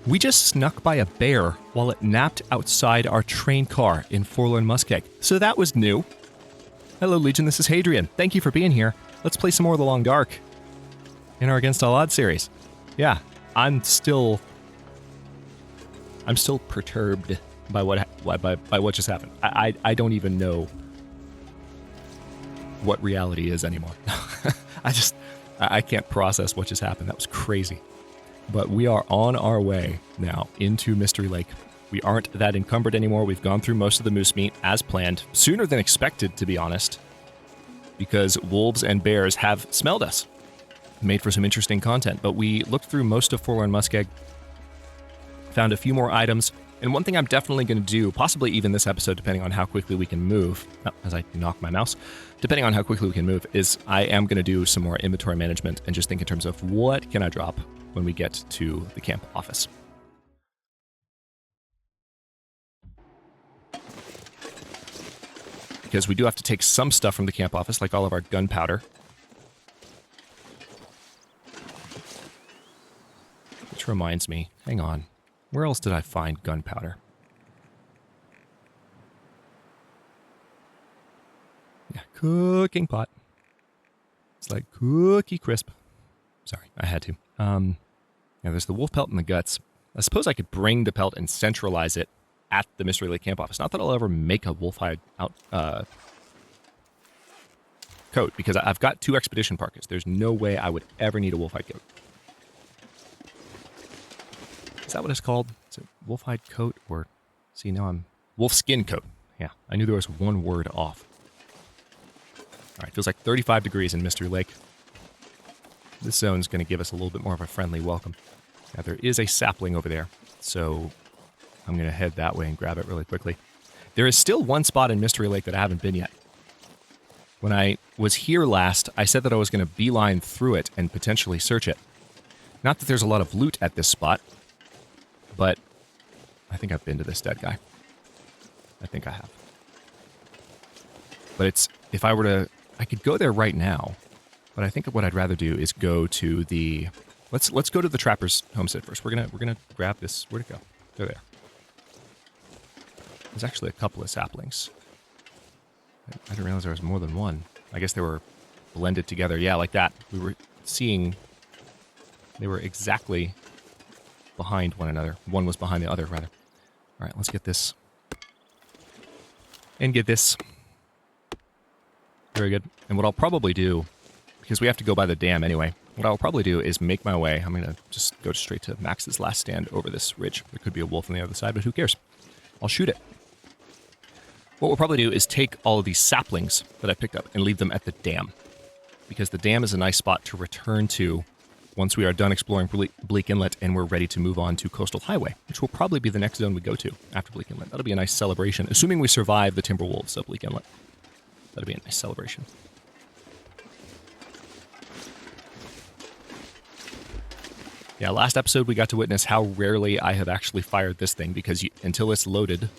We just snuck by a bear while it napped outside our train car in Forlorn, Muskeg. So that was new. Hello, Legion. This is Hadrian. Thank you for being here. Let's play some more of The Long Dark in our Against All Odds series. Yeah, I'm still perturbed by what just happened. I don't even know what reality is anymore. I can't process what just happened. That was crazy. But we are on our way now into Mystery Lake. We aren't that encumbered anymore. We've gone through most of the moose meat as planned, sooner than expected, to be honest, because wolves and bears have smelled us. Made for some interesting content, but we looked through most of Forlorn Muskeg, found a few more items, and one thing I'm definitely going to do, possibly even this episode, depending on how quickly we can move, as I knock my mouse, depending on how quickly we can move, is I am going to do some more inventory management and just think in terms of what can I drop when we get to the camp office. Because we do have to take some stuff from the camp office, like all of our gunpowder. Which reminds me, hang on, where else did I find gunpowder? Yeah, cooking pot. It's like cookie crisp. Sorry, I had to. Yeah, there's the wolf pelt and the guts. I suppose I could bring the pelt and centralize it at the Mystery Lake camp office. Not that I'll ever make a wolf hide coat, because I've got 2 expedition parkas. There's no way I would ever need a wolf hide coat. Is that what it's called? Is it wolf hide coat or... See, now I'm... wolf skin coat. Yeah, I knew there was one word off. All right, feels like 35 degrees in Mystery Lake. This zone's going to give us a little bit more of a friendly welcome. Now, there is a sapling over there, so I'm going to head that way and grab it really quickly. There is still one spot in Mystery Lake that I haven't been yet. When I was here last, I said that I was going to beeline through it and potentially search it. Not that there's a lot of loot at this spot, but I think I've been to this dead guy. I think I have. But it's, if I were to, I could go there right now, but I think what I'd rather do is go to the, let's go to the Trapper's homestead first. We're gonna grab this. Where'd it go? They're there. There's actually a couple of saplings. I didn't realize there was more than one. I guess they were blended together. Yeah, like that. We were seeing, they were exactly behind one another. One was behind the other, rather. All right, let's get this. And get this. Very good. And what I'll probably do, because we have to go by the dam anyway, what I'll probably do is make my way. I'm going to just go straight to Max's last stand over this ridge. There could be a wolf on the other side, but who cares? I'll shoot it. What we'll probably do is take all of these saplings that I picked up and leave them at the dam, because the dam is a nice spot to return to once we are done exploring Bleak Inlet and we're ready to move on to Coastal Highway, which will probably be the next zone we go to after Bleak Inlet. That'll be a nice celebration, assuming we survive the timber wolves of Bleak Inlet. That'll be a nice celebration. Yeah, last episode we got to witness how rarely I have actually fired this thing, because until it's loaded,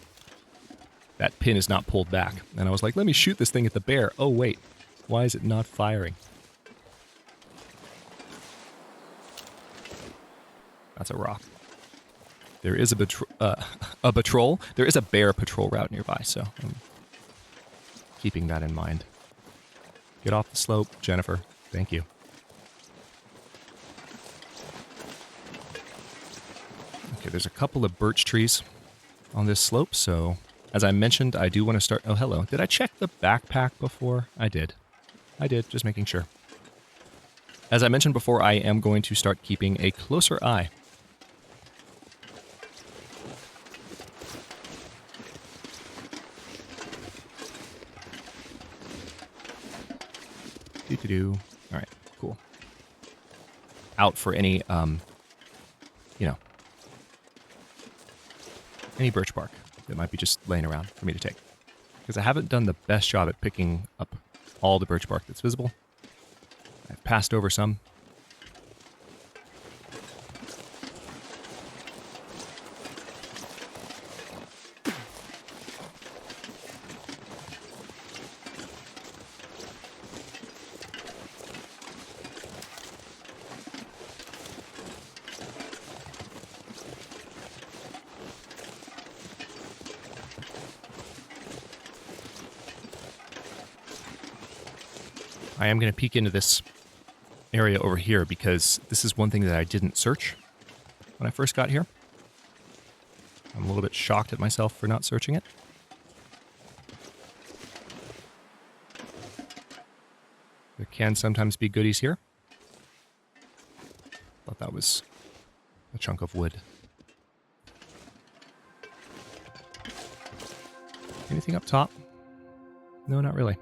that pin is not pulled back. And I was like, let me shoot this thing at the bear. Oh, wait. Why is it not firing? That's a rock. There is a patrol. There is a bear patrol route nearby, so I'm keeping that in mind. Get off the slope, Jennifer. Thank you. Okay, there's a couple of birch trees on this slope, so as I mentioned, I do want to start... Oh, hello. Did I check the backpack before? I did. Just making sure. As I mentioned before, I am going to start keeping a closer eye All right, cool. Out for any, any birch bark that might be just laying around for me to take. Because I haven't done the best job at picking up all the birch bark that's visible. I've passed over some. I am going to peek into this area over here because this is one thing that I didn't search when I first got here. I'm a little bit shocked at myself for not searching it. There can sometimes be goodies here. Thought that was a chunk of wood. Anything up top? No, not really.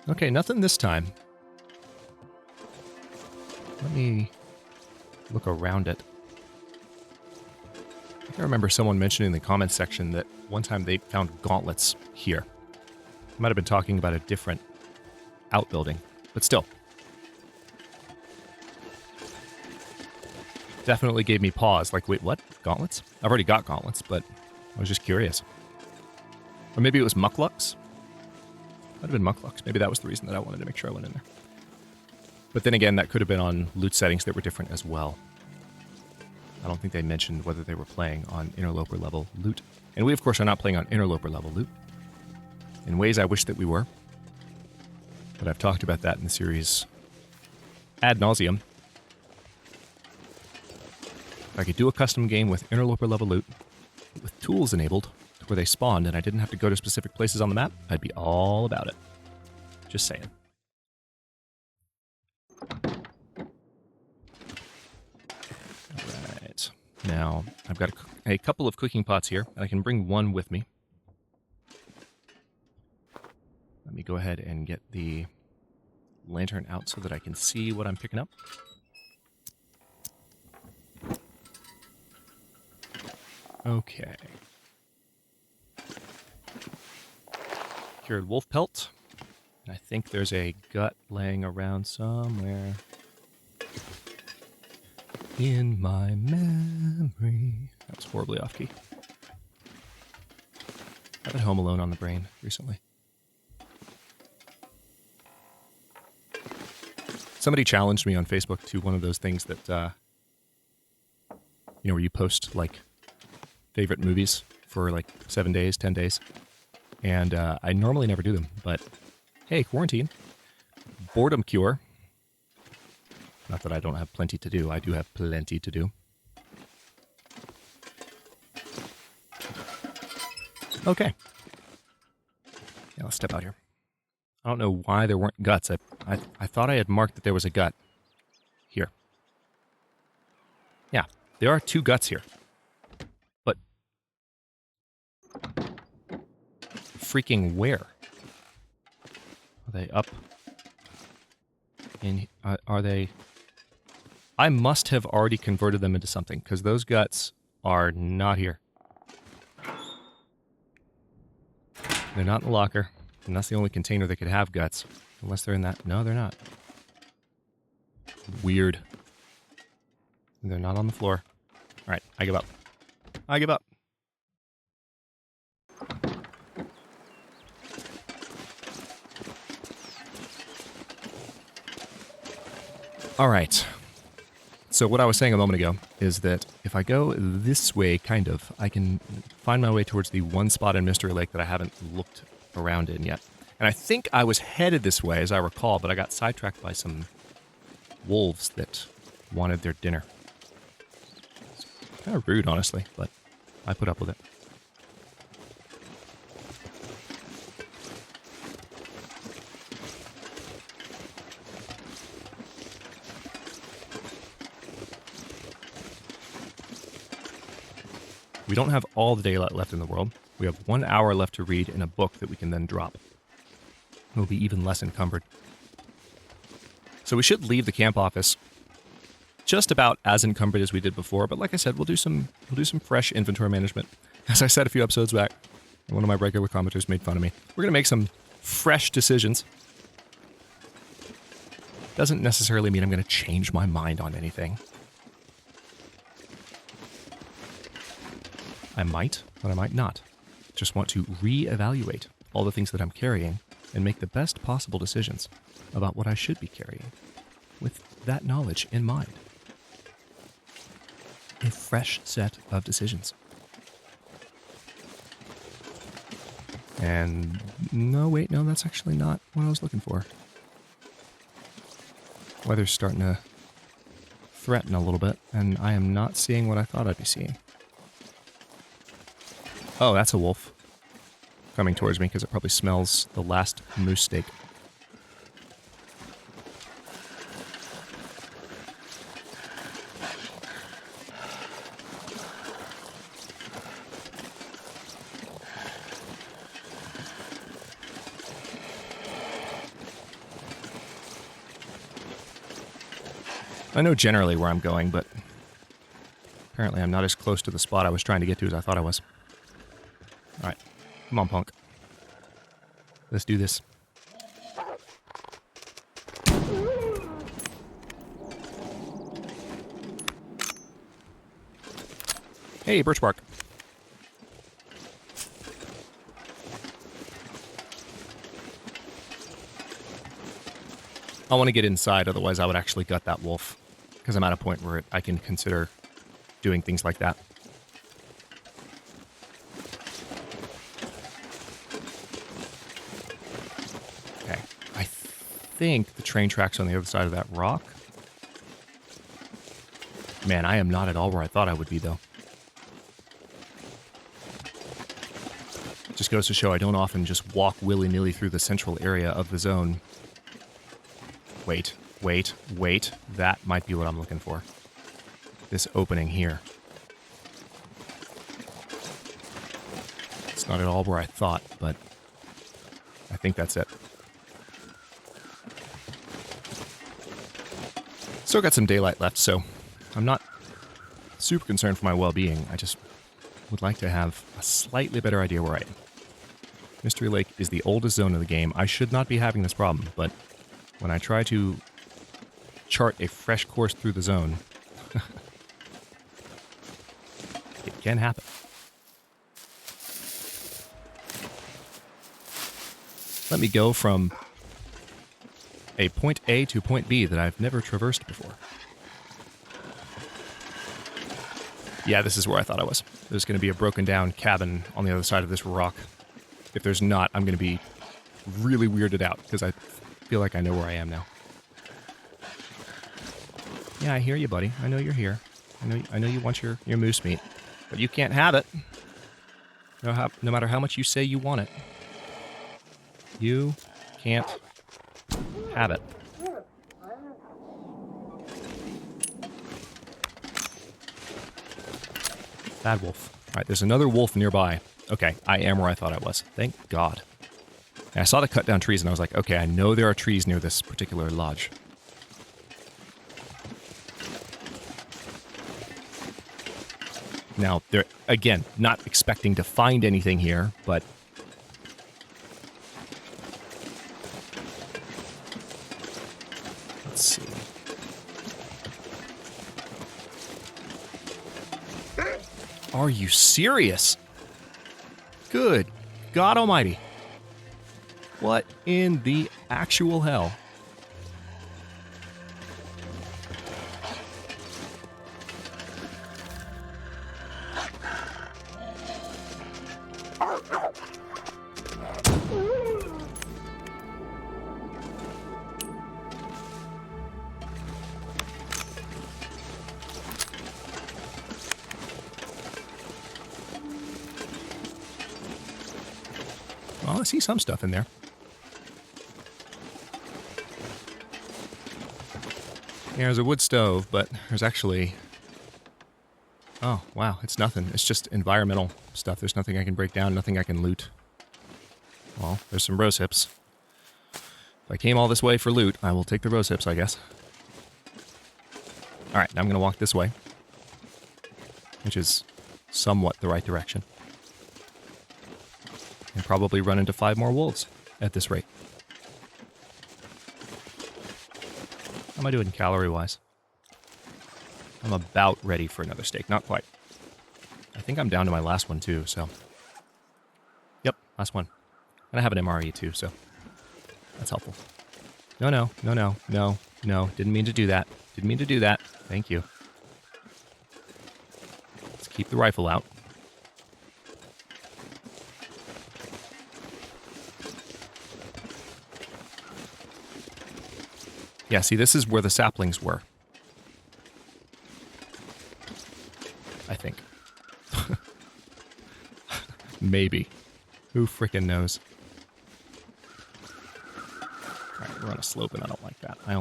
Okay, nothing this time. Let me look around it. I think I remember someone mentioning in the comments section that one time they found gauntlets here. I might have been talking about a different outbuilding, but still. Definitely gave me pause, like, wait, what? Gauntlets? I've already got gauntlets, but I was just curious. Or maybe it was mucklucks? Might have been mucklucks. Maybe that was the reason that I wanted to make sure I went in there. But then again, that could have been on loot settings that were different as well. I don't think they mentioned whether they were playing on Interloper level loot. And we, of course, are not playing on Interloper level loot. In ways I wish that we were. But I've talked about that in the series ad nauseum. If I could do a custom game with Interloper level loot, with tools enabled, to where they spawned and I didn't have to go to specific places on the map, I'd be all about it. Just saying. Alright. Now, I've got a couple of cooking pots here, and I can bring one with me. Let me go ahead and get the lantern out so that I can see what I'm picking up. Okay. Cured wolf pelt. I think there's a gut laying around somewhere in my memory. That was horribly off key. I've had Home Alone on the brain recently. Somebody challenged me on Facebook to one of those things that, where you post, like, favorite movies for, like, 7 days, 10 days. And I normally never do them, but hey, quarantine. Boredom cure. Not that I don't have plenty to do. I do have plenty to do. Okay. Yeah, let's step out here. I don't know why there weren't guts. I thought I had marked that there was a gut. Here. Yeah, there are 2 guts here. But freaking where? Are they up? Are they... I must have already converted them into something, because those guts are not here. They're not in the locker, and that's the only container that could have guts. Unless they're in that... No, they're not. Weird. They're not on the floor. Alright, I give up. I give up. Alright. So what I was saying a moment ago is that if I go this way, kind of, I can find my way towards the one spot in Mystery Lake that I haven't looked around in yet. And I think I was headed this way, as I recall, but I got sidetracked by some wolves that wanted their dinner. It's kind of rude, honestly, but I put up with it. We don't have all the daylight left in the world. We have 1 hour left to read in a book that we can then drop. We'll be even less encumbered. So we should leave the camp office just about as encumbered as we did before, but like I said, we'll do some fresh inventory management. As I said a few episodes back, one of my regular commenters made fun of me. We're going to make some fresh decisions. Doesn't necessarily mean I'm going to change my mind on anything. I might, but I might not. Just want to reevaluate all the things that I'm carrying and make the best possible decisions about what I should be carrying with that knowledge in mind. A fresh set of decisions. And no, wait, no, that's actually not what I was looking for. Weather's starting to threaten a little bit, and I am not seeing what I thought I'd be seeing. Oh, that's a wolf coming towards me because it probably smells the last moose steak. I know generally where I'm going, but apparently I'm not as close to the spot I was trying to get to as I thought I was. Alright, come on, punk. Let's do this. Hey, birch bark. I want to get inside, otherwise I would actually gut that wolf. Because I'm at a point where I can consider doing things like that. Okay. I think the train track's on the other side of that rock. Man, I am not at all where I thought I would be, though. Just goes to show I don't often just walk willy-nilly through the central area of the zone. Wait. That might be what I'm looking for. This opening here. It's not at all where I thought, but I think that's it. Still got some daylight left, so I'm not super concerned for my well-being. I just would like to have a slightly better idea where I am. Mystery Lake is the oldest zone of the game. I should not be having this problem, but when I try to chart a fresh course through the zone, it can happen. Let me go from a point A to point B that I've never traversed before. Yeah, this is where I thought I was. There's going to be a broken down cabin on the other side of this rock. If there's not, I'm going to be really weirded out because I feel like I know where I am now. Yeah, I hear you, buddy. I know you're here. I know you want your moose meat, but you can't have it. No matter how much you say you want it. You can't have it. Bad wolf. All right, there's another wolf nearby. Okay, I am where I thought I was. Thank God. And I saw the cut down trees and I was like, okay, I know there are trees near this particular lodge. Now, they're, again, not expecting to find anything here, but let's see. Are you serious? Good God Almighty. What in the actual hell? Well, I see some stuff in there. Yeah, there's a wood stove, but there's actually... Oh, wow, it's nothing. It's just environmental stuff. There's nothing I can break down, nothing I can loot. Well, there's some rose hips. If I came all this way for loot, I will take the rose hips, I guess. Alright, now I'm going to walk this way. Which is somewhat the right direction. And probably run into 5 more wolves at this rate. How am I doing calorie-wise? I'm about ready for another steak. Not quite. I think I'm down to my last one, too, so... Yep, last one. And I have an MRE, too, so... That's helpful. No. Didn't mean to do that. Didn't mean to do that. Thank you. Let's keep the rifle out. Yeah, see, this is where the saplings were. I think. Maybe. Who frickin' knows? Alright, we're on a slope and I don't like that. I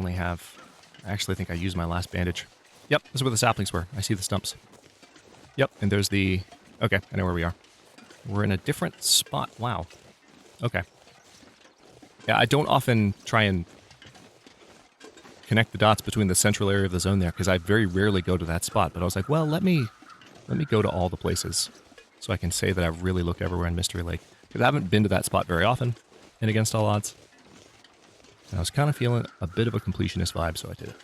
actually think I used my last bandage. Yep, this is where the saplings were. I see the stumps. Yep, and there's the... Okay, I know where we are. We're in a different spot. Wow. Okay. Yeah, I don't often try and connect the dots between the central area of the zone there, because I very rarely go to that spot. But I was like, well, let me go to all the places so I can say that I've really looked everywhere in Mystery Lake. Because I haven't been to that spot very often, and against all odds. And I was kind of feeling a bit of a completionist vibe, so I did it.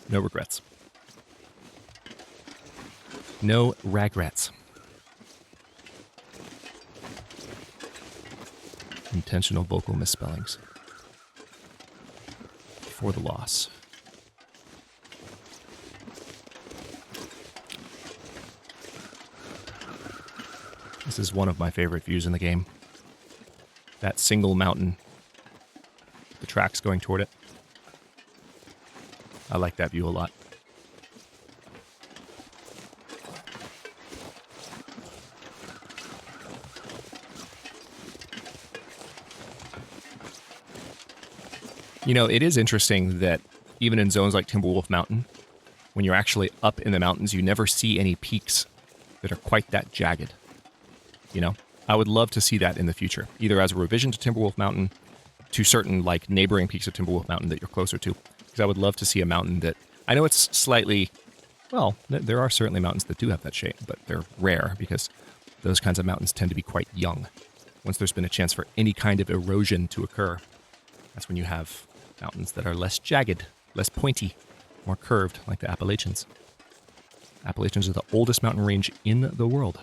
No regrets. No regrets. Intentional vocal misspellings. For the loss. This is one of my favorite views in the game. That single mountain. The tracks going toward it. I like that view a lot. You know, it is interesting that even in zones like Timberwolf Mountain, when you're actually up in the mountains, you never see any peaks that are quite that jagged. You know? I would love to see that in the future, either as a revision to Timberwolf Mountain, to certain, like, neighboring peaks of Timberwolf Mountain that you're closer to. Because I would love to see a mountain that... I know it's slightly... Well, there are certainly mountains that do have that shape, but they're rare because those kinds of mountains tend to be quite young. Once there's been a chance for any kind of erosion to occur, that's when you have mountains that are less jagged, less pointy, more curved, like the Appalachians. Appalachians are the oldest mountain range in the world.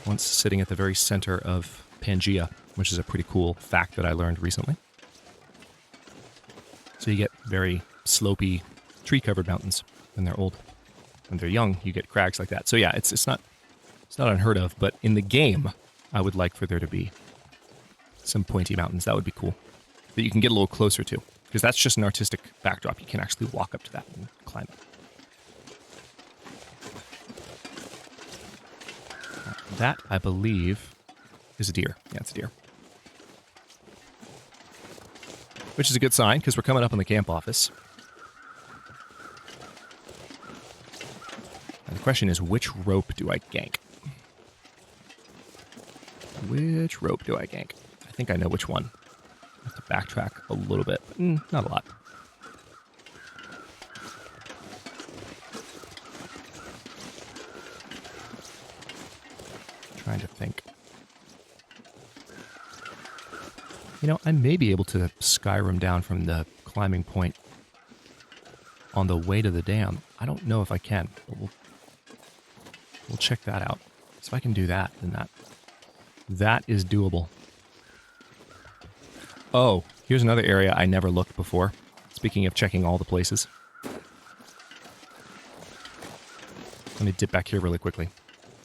Once sitting at the very center of Pangaea, which is a pretty cool fact that I learned recently. So you get very slopey, tree-covered mountains when they're old. When they're young, you get crags like that. So yeah, it's not unheard of, but in the game, I would like for there to be some pointy mountains. That would be cool. That you can get a little closer to. Because that's just an artistic backdrop. You can actually walk up to that and climb it. That, I believe, is a deer. Yeah, it's a deer. Which is a good sign, because we're coming up on the camp office. And the question is, which rope do I gank? Which rope do I gank? I think I know which one. I have to backtrack a little bit, but not a lot. Trying to think. You know, I may be able to Skyrim down from the climbing point on the way to the dam. I don't know if I can, but we'll check that out. So if I can do that, then that is doable. Oh, here's another area I never looked before. Speaking of checking all the places. Let me dip back here really quickly.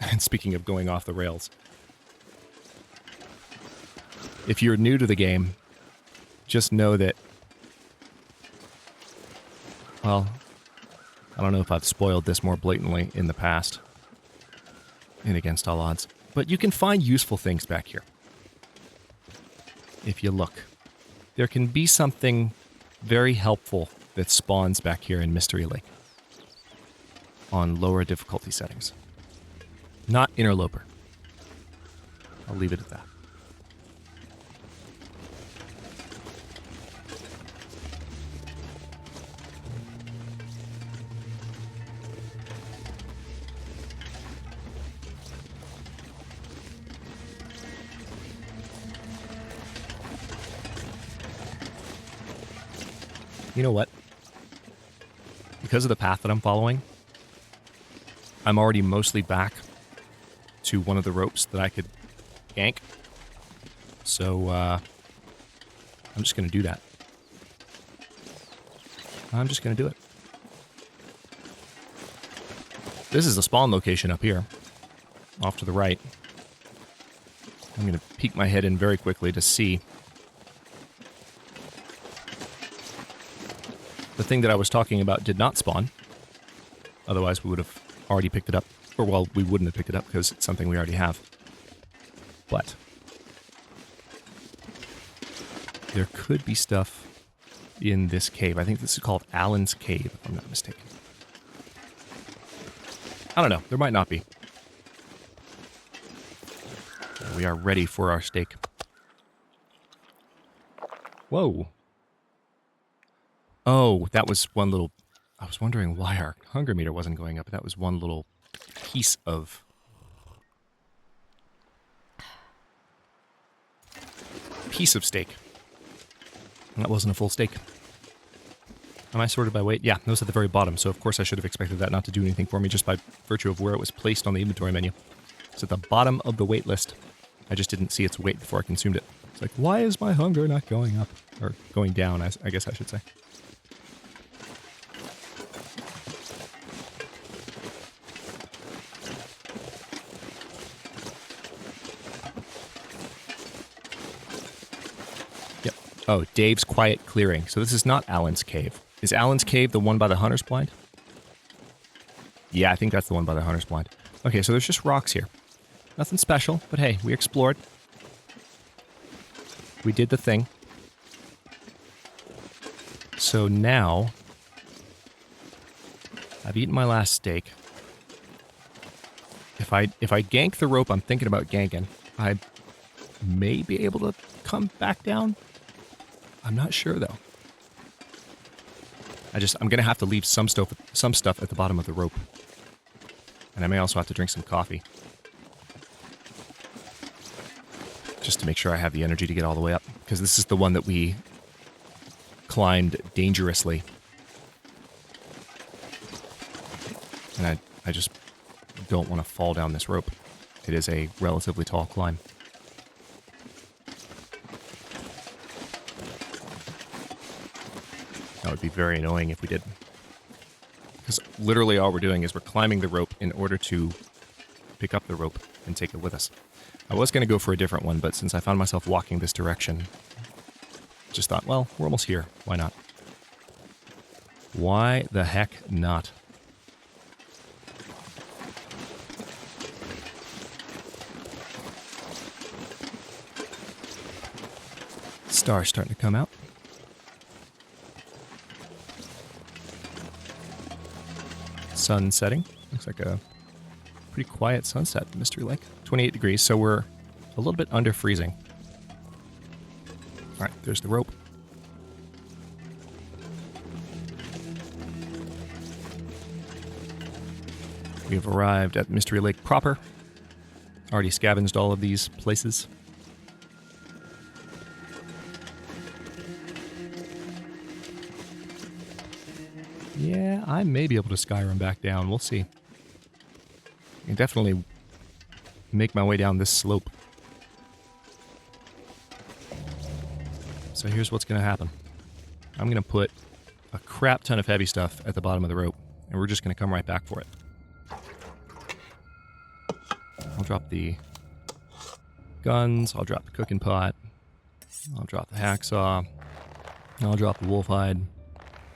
And speaking of going off the rails. If you're new to the game, just know that... Well, I don't know if I've spoiled this more blatantly in the past. And against all odds. But you can find useful things back here. If you look. There can be something very helpful that spawns back here in Mystery Lake. On lower difficulty settings. Not Interloper. I'll leave it at that. You know what? Because of the path that I'm following, I'm already mostly back to one of the ropes that I could gank. So, I'm just going to do that. I'm just going to do it. This is the spawn location up here, off to the right. I'm going to peek my head in very quickly to see the thing that I was talking about did not spawn. Otherwise, we would have already picked it up. Or, well, we wouldn't have picked it up because it's something we already have. But there could be stuff in this cave. I think this is called Allen's Cave, if I'm not mistaken. I don't know. There might not be. We are ready for our steak. Whoa. Oh, that was one little... I was wondering why our hunger meter wasn't going up. That was one little piece of... steak. And that wasn't a full steak. Am I sorted by weight? Yeah, those at the very bottom, so of course I should have expected that not to do anything for me just by virtue of where it was placed on the inventory menu. It's at the bottom of the weight list. I just didn't see its weight before I consumed it. It's like, why is my hunger not going up? Or going down, I guess I should say. Yep. Oh, Dave's Quiet Clearing. So this is not Allen's Cave. Is Allen's Cave the one by the Hunter's Blind? Yeah, I think that's the one by the Hunter's Blind. Okay, so there's just rocks here. Nothing special, but hey, we explored. We did the thing. So now, I've eaten my last steak. If I gank the rope I'm thinking about ganking, I may be able to come back down. I'm not sure though. I'm gonna have to leave some stuff at the bottom of the rope. And I may also have to drink some coffee. Just to make sure I have the energy to get all the way up. Because this is the one that we climbed dangerously. And I just don't want to fall down this rope. It is a relatively tall climb. That would be very annoying if we did. Because literally all we're doing is we're climbing the rope in order to pick up the rope and take it with us. I was going to go for a different one, but since I found myself walking this direction, just thought, well, we're almost here. Why not? Why the heck not? Star's starting to come out. Sun setting. Looks like a pretty quiet sunset, Mystery Lake. 28 degrees, so we're a little bit under freezing. Alright, there's the rope. We have arrived at Mystery Lake proper. Already scavenged all of these places. Yeah, I may be able to Skyrim back down. We'll see. I can definitely make my way down this slope. So here's what's going to happen. I'm going to put a crap ton of heavy stuff at the bottom of the rope, and we're just going to come right back for it. I'll drop the guns, I'll drop the cooking pot, I'll drop the hacksaw, I'll drop the wolf hide,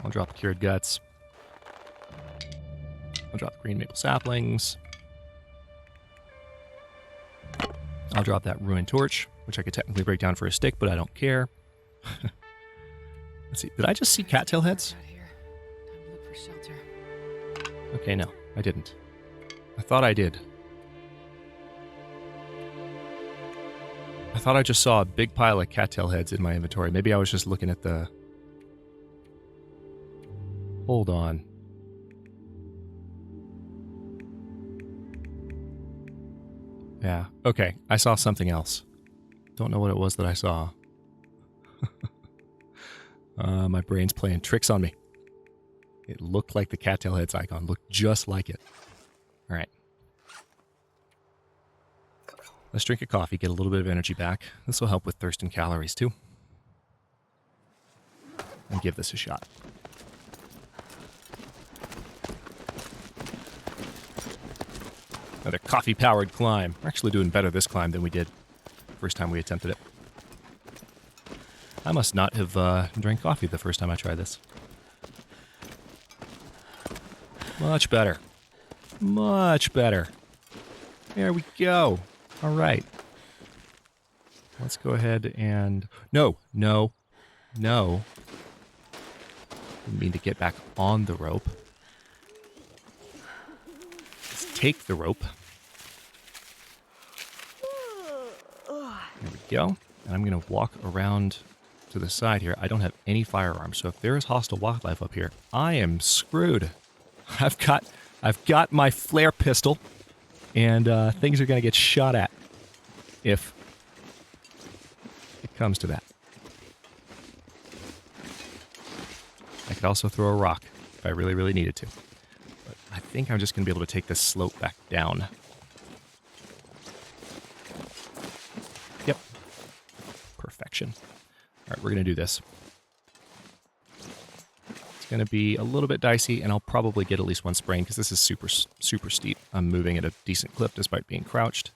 I'll drop the cured guts, I'll drop the green maple saplings, I'll drop that ruined torch, which I could technically break down for a stick, but I don't care. Let's see, did I just see cattail heads? Okay, no, I didn't. I thought I did. I thought I just saw a big pile of cattail heads in my inventory. Maybe I was just looking at the... Hold on. Yeah, okay. I saw something else. Don't know what it was that I saw. My brain's playing tricks on me. It looked like the cattail heads icon. Looked just like it. Alright. Let's drink a coffee, get a little bit of energy back. This will help with thirst and calories too. And give this a shot. Another coffee-powered climb. We're actually doing better this climb than we did first time we attempted it. I must not have drank coffee the first time I tried this. Much better. Much better. There we go. All right. Let's go ahead and... No. Didn't mean to get back on the rope. Let's take the rope. There we go. And I'm going to walk around to the side here. I don't have any firearms, so if there is hostile wildlife up here, I am screwed. I've got my flare pistol, and things are going to get shot at if it comes to that. I could also throw a rock if I really, really needed to. But I think I'm just going to be able to take this slope back down. Yep. Perfection. All right, we're going to do this. It's going to be a little bit dicey, and I'll probably get at least one sprain because this is super, super steep. I'm moving at a decent clip despite being crouched,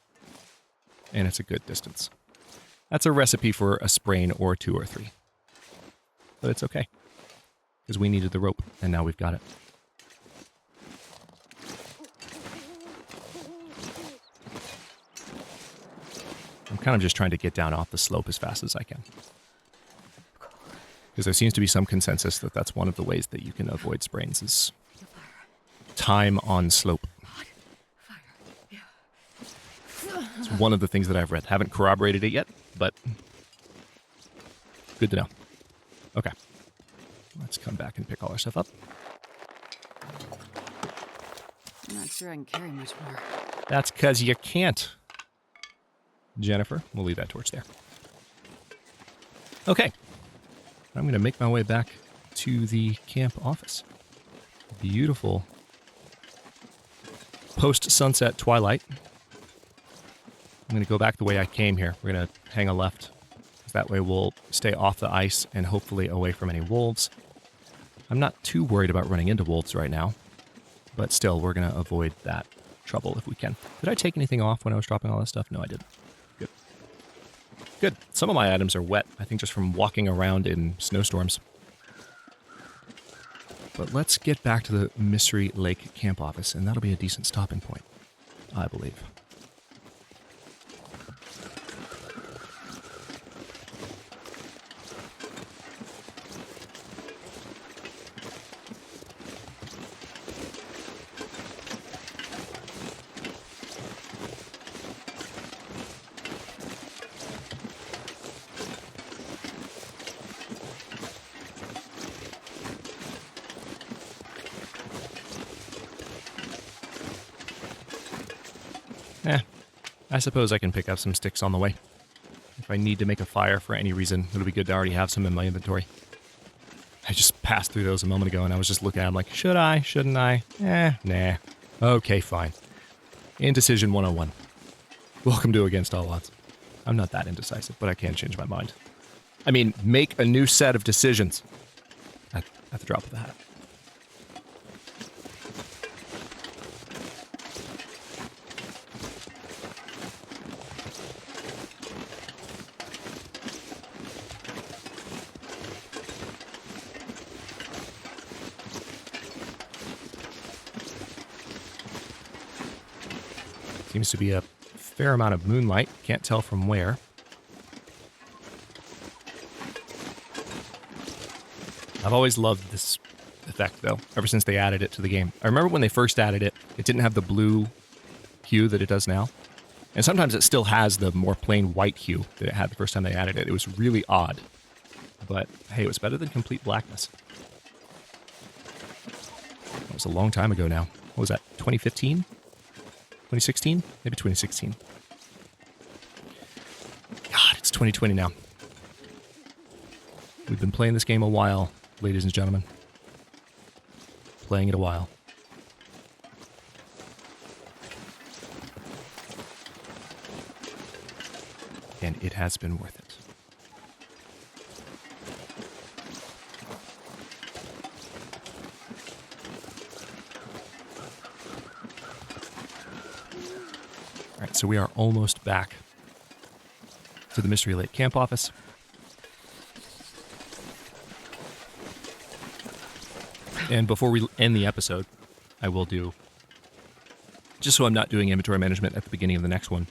and it's a good distance. That's a recipe for a sprain or 2 or 3. But it's okay, because we needed the rope, and now we've got it. I'm kind of just trying to get down off the slope as fast as I can. Because there seems to be some consensus that that's one of the ways that you can avoid sprains is time on slope. It's one of the things that I've read. Haven't corroborated it yet, but good to know. Okay. Let's come back and pick all our stuff up. I'm not sure I can carry much more. That's because you can't. Jennifer, we'll leave that torch there. Okay. I'm going to make my way back to the camp office. Beautiful post-sunset twilight. I'm going to go back the way I came here. We're going to hang a left. That way we'll stay off the ice and hopefully away from any wolves. I'm not too worried about running into wolves right now, but still, we're going to avoid that trouble if we can. Did I take anything off when I was dropping all this stuff? No, I didn't. Good. Good. Some of my items are wet, I think just from walking around in snowstorms. But let's get back to the Mystery Lake camp office, and that'll be a decent stopping point, I believe. I suppose I can pick up some sticks on the way. If I need to make a fire for any reason, it'll be good to already have some in my inventory. I just passed through those a moment ago, and I was just looking at them like, should I? Shouldn't I? Nah. Okay, fine. Indecision 101. Welcome to Against All Odds. I'm not that indecisive, but I can change my mind. I mean, make a new set of decisions. At the drop of the hat. Seems to be a fair amount of moonlight. Can't tell from where. I've always loved this effect, though, ever since they added it to the game. I remember when they first added it, it didn't have the blue hue that it does now. And sometimes it still has the more plain white hue that it had the first time they added it. It was really odd. But, hey, it was better than complete blackness. That was a long time ago now. What was that, 2015? 2016? Maybe 2016. God, it's 2020 now. We've been playing this game a while, ladies and gentlemen. Playing it a while. And it has been worth it. Alright, so we are almost back to the Mystery Lake camp office. And before we end the episode, I will do, just so I'm not doing inventory management at the beginning of the next one,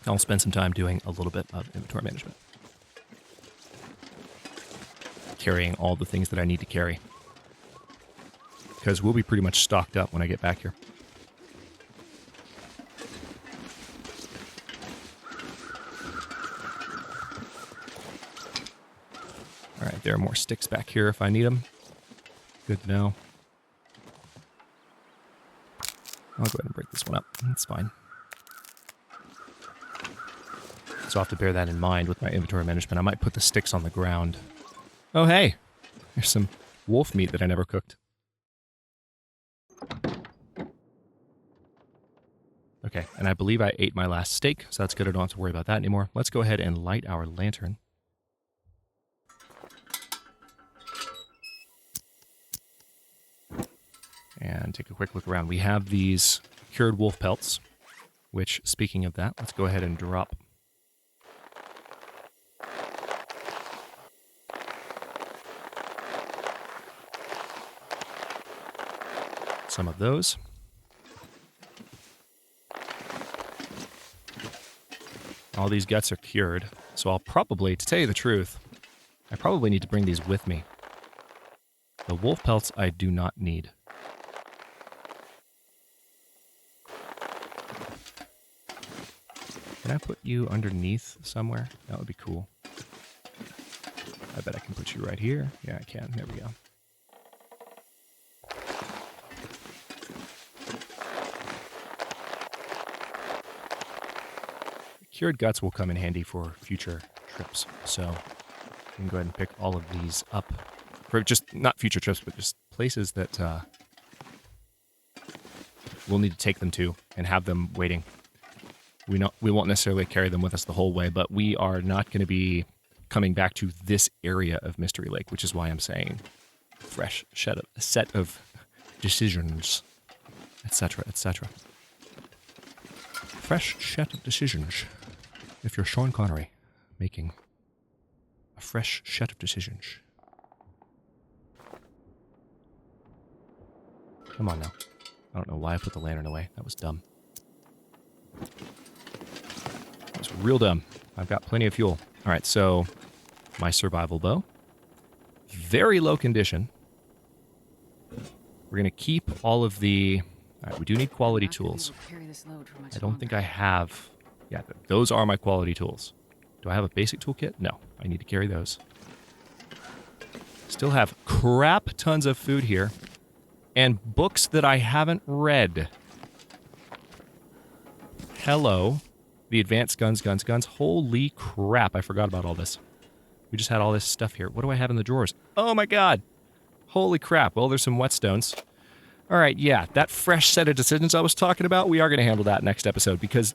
I'll spend some time doing a little bit of inventory management. Carrying all the things that I need to carry. Because we'll be pretty much stocked up when I get back here. Alright, there are more sticks back here if I need them. Good to know. I'll go ahead and break this one up. That's fine. So I'll have to bear that in mind with my inventory management. I might put the sticks on the ground. Oh, hey! There's some wolf meat that I never cooked. Okay, and I believe I ate my last steak, so that's good. I don't have to worry about that anymore. Let's go ahead and light our lantern. And take a quick look around. We have these cured wolf pelts, which, speaking of that, let's go ahead and drop some of those. All these guts are cured, so I'll probably, to tell you the truth, I probably need to bring these with me. The wolf pelts I do not need. Can I put you underneath somewhere? That would be cool. I bet I can put you right here. Yeah, I can. There we go. Cured guts will come in handy for future trips, so I can go ahead and pick all of these up. For just, not future trips, but just places that we'll need to take them to and have them waiting. We won't necessarily carry them with us the whole way, but we are not going to be coming back to this area of Mystery Lake, which is why I'm saying fresh set of decisions, etc., etc. Fresh set of decisions. If you're Sean Connery making a fresh set of decisions. Come on now. I don't know why I put the lantern away. That was dumb. That was real dumb. I've got plenty of fuel. All right, so my survival bow. Very low condition. We're going to keep all of the... All right, we do need quality tools. I don't think I have... Yeah, those are my quality tools. Do I have a basic toolkit? No, I need to carry those. Still have crap tons of food here. And books that I haven't read. Hello. The Advanced Guns. Holy crap, I forgot about all this. We just had all this stuff here. What do I have in the drawers? Oh my god. Holy crap. Well, there's some whetstones. All right, yeah, that fresh set of decisions I was talking about, we are going to handle that next episode because,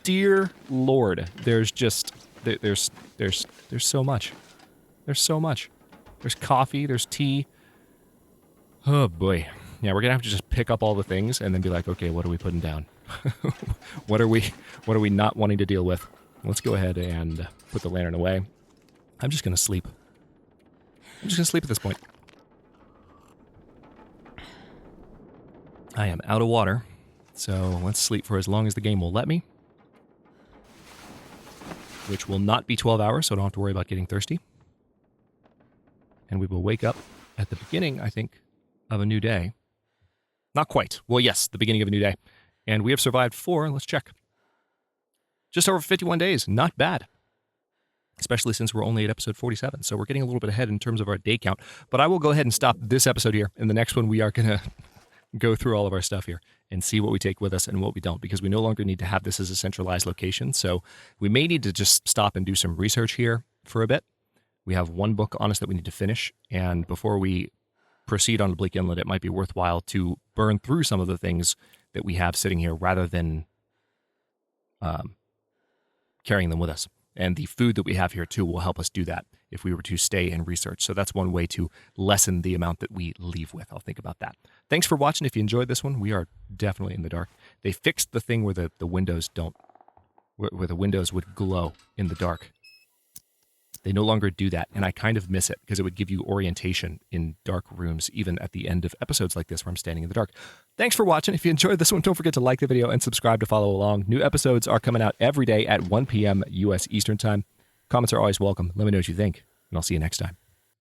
dear Lord, there's just, there's so much. There's so much. There's coffee, there's tea. Oh boy. Yeah, we're going to have to just pick up all the things and then be like, okay, what are we putting down? What are we not wanting to deal with? Let's go ahead and put the lantern away. I'm just going to sleep. I'm just going to sleep at this point. I am out of water, so let's sleep for as long as the game will let me. Which will not be 12 hours, so I don't have to worry about getting thirsty. And we will wake up at the beginning, I think, of a new day. Not quite. Well, yes, the beginning of a new day. And we have survived 4, let's check. Just over 51 days, not bad. Especially since we're only at episode 47, so we're getting a little bit ahead in terms of our day count. But I will go ahead and stop this episode here. In the next one, we are going to go through all of our stuff here and see what we take with us and what we don't, because we no longer need to have this as a centralized location. So we may need to just stop and do some research here for a bit. We have one book on us that we need to finish, and before we proceed on to Bleak Inlet, it might be worthwhile to burn through some of the things that we have sitting here rather than carrying them with us. And the food that we have here, too, will help us do that if we were to stay and research. So that's one way to lessen the amount that we leave with. I'll think about that. Thanks for watching. If you enjoyed this one, we are definitely in the dark. They fixed the thing where the windows don't, where the windows would glow in the dark. They no longer do that, and I kind of miss it because it would give you orientation in dark rooms, even at the end of episodes like this where I'm standing in the dark. Thanks for watching. If you enjoyed this one, don't forget to like the video and subscribe to follow along. New episodes are coming out every day at 1 p.m. U.S. Eastern Time. Comments are always welcome. Let me know what you think, and I'll see you next time.